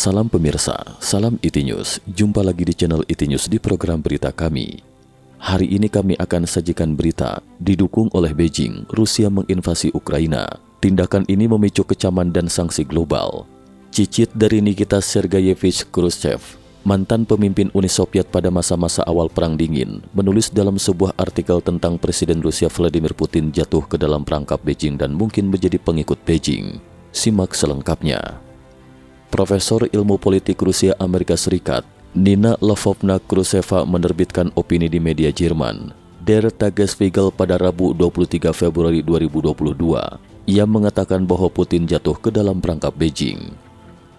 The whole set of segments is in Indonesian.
Salam pemirsa, salam IT News. Jumpa lagi di channel IT News di program berita kami. Hari ini kami akan sajikan berita didukung oleh Beijing, Rusia menginvasi Ukraina. Tindakan ini memicu kecaman dan sanksi global. Cicit dari Nikita Sergeyevich Khrushchev, mantan pemimpin Uni Soviet pada masa-masa awal Perang Dingin, menulis dalam sebuah artikel tentang Presiden Rusia Vladimir Putin jatuh ke dalam perangkap Beijing dan mungkin menjadi pengikut Beijing. Simak selengkapnya. Profesor Ilmu Politik Rusia Amerika Serikat, Nina Lvovna Khrushcheva menerbitkan opini di media Jerman, Der Tagesspiegel pada Rabu 23 Februari 2022. Ia mengatakan bahwa Putin jatuh ke dalam perangkap Beijing.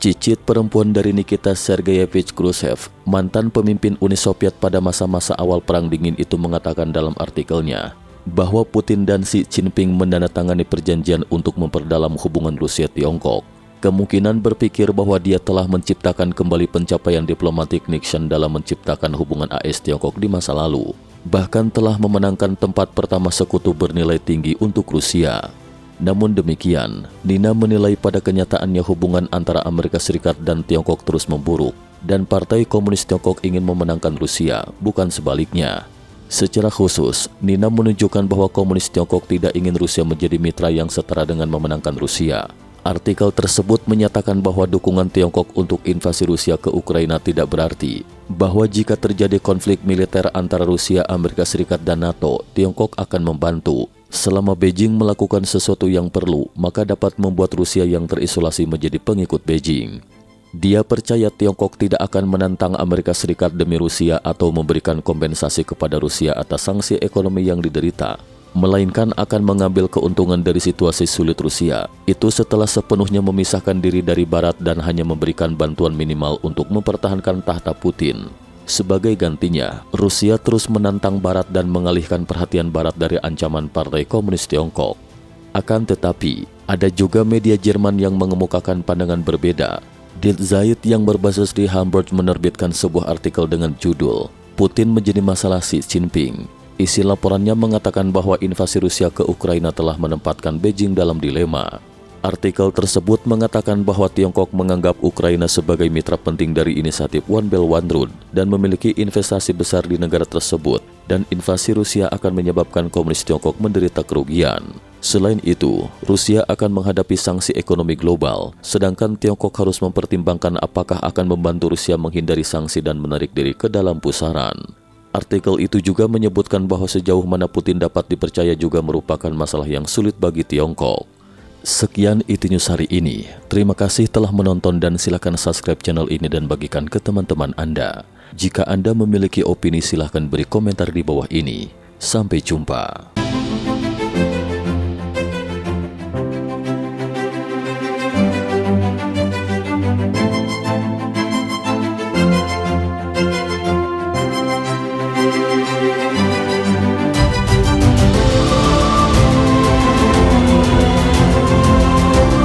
Cicit perempuan dari Nikita Sergeyevich Khrushchev, mantan pemimpin Uni Soviet pada masa-masa awal Perang Dingin itu mengatakan dalam artikelnya bahwa Putin dan Xi Jinping menandatangani perjanjian untuk memperdalam hubungan Rusia-Tiongkok. Kemungkinan berpikir bahwa dia telah menciptakan kembali pencapaian diplomatik Nixon dalam menciptakan hubungan AS-Tiongkok di masa lalu. Bahkan telah memenangkan tempat pertama sekutu bernilai tinggi untuk Rusia. Namun demikian, Nina menilai pada kenyataannya hubungan antara Amerika Serikat dan Tiongkok terus memburuk, dan Partai Komunis Tiongkok ingin memenangkan Rusia, bukan sebaliknya. Secara khusus, Nina menunjukkan bahwa Komunis Tiongkok tidak ingin Rusia menjadi mitra yang setara dengan memenangkan Rusia. Artikel tersebut menyatakan bahwa dukungan Tiongkok untuk invasi Rusia ke Ukraina tidak berarti bahwa jika terjadi konflik militer antara Rusia, Amerika Serikat, dan NATO, Tiongkok akan membantu. Selama Beijing melakukan sesuatu yang perlu, maka dapat membuat Rusia yang terisolasi menjadi pengikut Beijing. Dia percaya Tiongkok tidak akan menantang Amerika Serikat demi Rusia atau memberikan kompensasi kepada Rusia atas sanksi ekonomi yang diderita, melainkan akan mengambil keuntungan dari situasi sulit Rusia. Itu setelah sepenuhnya memisahkan diri dari Barat dan hanya memberikan bantuan minimal untuk mempertahankan tahta Putin. Sebagai gantinya, Rusia terus menantang Barat dan mengalihkan perhatian Barat dari ancaman Partai Komunis Tiongkok. Akan tetapi, ada juga media Jerman yang mengemukakan pandangan berbeda. Die Zeit yang berbasis di Hamburg menerbitkan sebuah artikel dengan judul "Putin menjadi masalah Xi Jinping". Isi laporannya mengatakan bahwa invasi Rusia ke Ukraina telah menempatkan Beijing dalam dilema. Artikel tersebut mengatakan bahwa Tiongkok menganggap Ukraina sebagai mitra penting dari inisiatif One Belt One Road dan memiliki investasi besar di negara tersebut, dan invasi Rusia akan menyebabkan Komunis Tiongkok menderita kerugian. Selain itu, Rusia akan menghadapi sanksi ekonomi global, sedangkan Tiongkok harus mempertimbangkan apakah akan membantu Rusia menghindari sanksi dan menarik diri ke dalam pusaran. Artikel itu juga menyebutkan bahwa sejauh mana Putin dapat dipercaya juga merupakan masalah yang sulit bagi Tiongkok. Sekian IT News hari ini. Terima kasih telah menonton dan silakan subscribe channel ini dan bagikan ke teman-teman Anda. Jika Anda memiliki opini silahkan beri komentar di bawah ini. Sampai jumpa.